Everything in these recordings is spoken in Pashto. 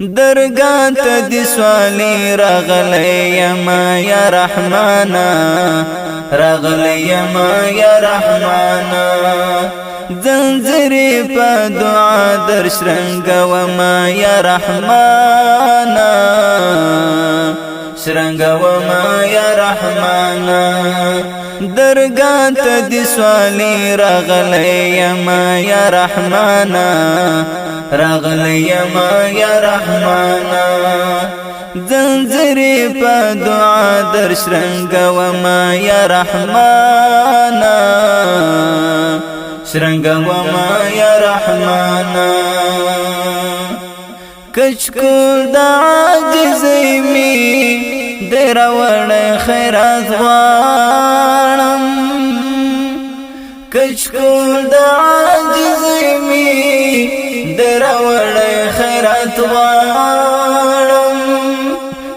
درگاه ته دی سوالی راغلی یما یا رحمانا راغلی یما یا رحمانا زنجری پا دعا در شرنگوما یا رحمانا شرنگوما یا رحمانا درگاه ته دی سوالی راغلی یما یا رحمانا راغلی یما یا رحمانا زنجری پا دعا در شرنگوما یا رحمانا شرنگوما یا رحمانا کچکول دا عاجزی می دیر وڑ خیرات غوانم کچکول دا عاجزی می دیر وڑ خیرات غوانم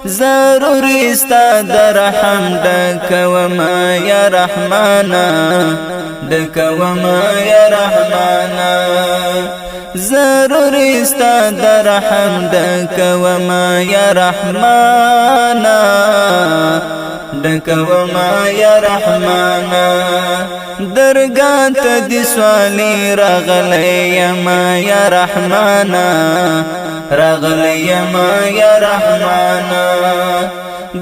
ضروری ستا در حمد کوما یا رحمانا دکوما یا رحمانا ضروری ستا در حمد کوما یا رحمانا دکوما یا رحمانا درگاه ته دی سوالی راغلی یما یا رحمانا راغلی یما یا رحمانا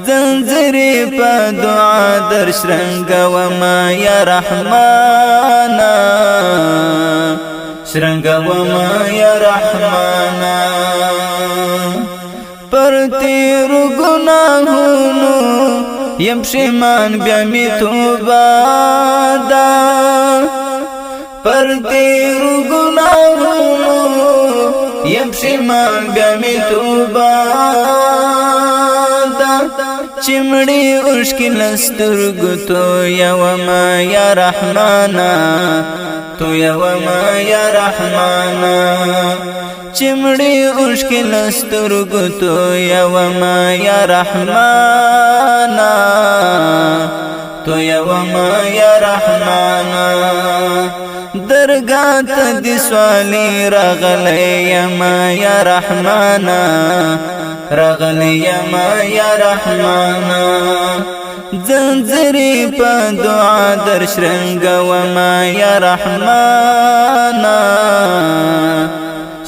زنجری پا دعا در شرنگوما یا رحمانا شرنگوما یا رحمانا پر تیرو گناہونو یم پشیمان بیا می توبه دا پر تیرو گناہونو یم پشیمان بیا می توبه چمڑی اشکی لسترگو تو یوما یا رحمانا تو یوما یا رحمانا چمڑی اشکی لسترگو تو یوما یا رحمانا تو یوما یا رحمانا درگاه ته دی سوالی راغلی یما یا رحمانا راغلی یما یا رحمانا زنجری پا دعا در شرنگوما یا رحمانا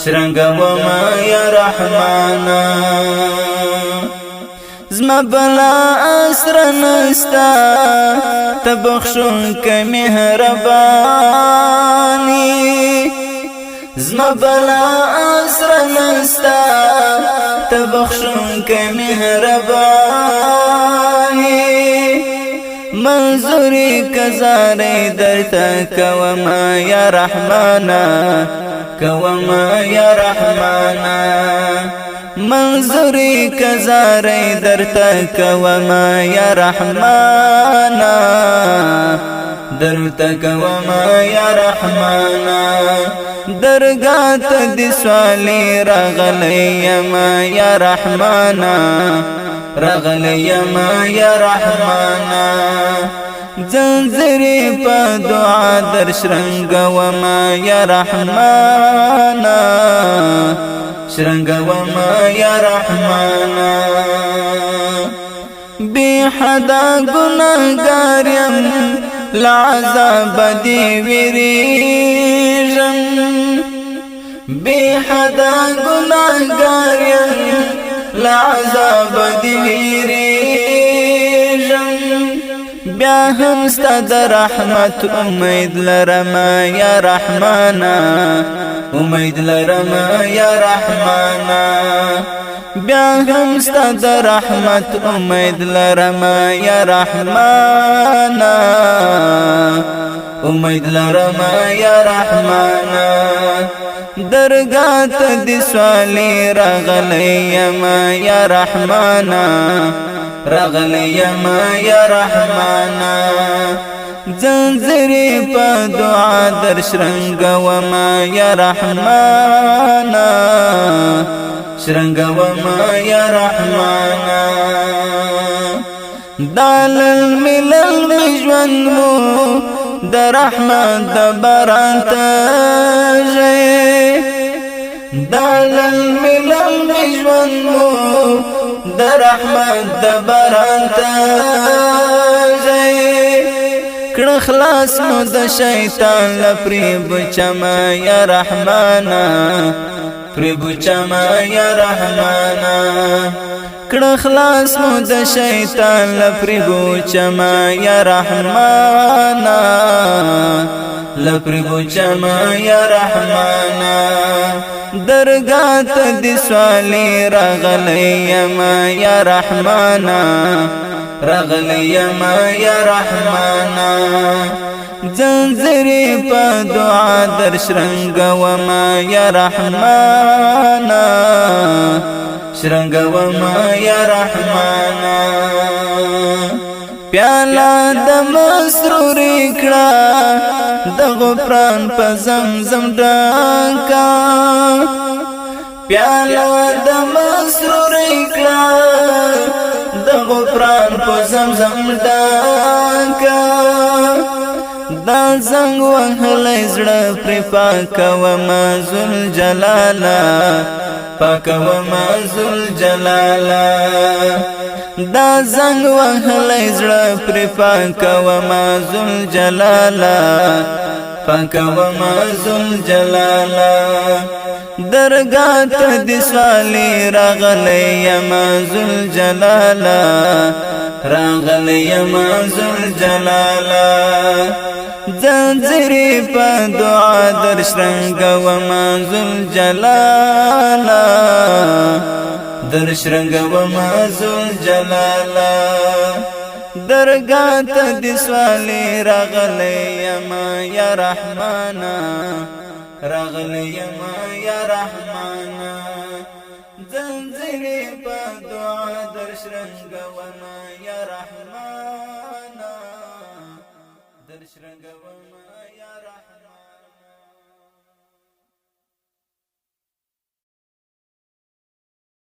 شرنگوما یا رحمانا زما بلا اسر نستا تبخشون که مهربانی زما بلا اسر نستا تبخشون که مهربانی منظوری کزاری درتا کوما یا رحمانا کوما یا رحمانا منظوری کزاری درتا کوما یا رحمانا درتا کوما یا رحمانا درگاه ته دی سوالی راغلی یما یا رحمانا راغلی یما یا رحمانا زنجری پا دعا در شرنگوما یا رحمانا شرنگوما یا رحمانا بی حدا گناهگاریم لعذاب دی ویریجم بی حدا گناهگاریم لعذاب دی ویریجم بیا هم ستا در رحمت امید لرما یا رحمانا امید لرما یا رحمانا بیا هم ستا در رحمت امید لرما یا رحمانا امید لرما یا رحمانا درگاه ته دی سوالی راغلی یما یا رحمانا راغلی یما یا رحمانا زنجری پا دعا در شرنگوما یا رحمانا شرنگوما یا رحمانا دال الملل مجوان مو در رحمت باران تجی دالل ملل مجون مو در رحمت دبران تاجي کړه خلاص مو د شیطان لپریب چما یا رحمانا پریب چما یا رحمانا کړه خلاص مو د شیطان لپریب چما یا رحمانا لپریب چما یا رحمانا درگاه ته د سوالی راغلی ما یا رحمانا رغلی ما یا رحمانا زنزری پا دعا در شرنگ وما یا رحمانا شرنگ وما یا رحمانا پیالا د مسروری کړه د غفران په زمزم ډکا پیالا د مسروری کړه د غفران په زمزم ډکا دا زنګ وهلی زړه پرې پاکومه ذوالجلاله پاکومه ذوالجلاله دا زنګ وهلی زړه پرې پاکومه ذوالجلاله پاکومه ذوالجلاله درگاه ته د سوالی راغلی یما ذوالجلاله راغلی یما ذوالجلاله زنځری په دعا در شرنګ وما ذوالجلاله در شرنګ وما ذوالجلاله درگاه ته د سوالی راغلی یما یا رحمانا راغلی یما یا رحمانا زنځری په دعا در شرنګ وما یا رحمانا در شرنګ وما یا رحمانا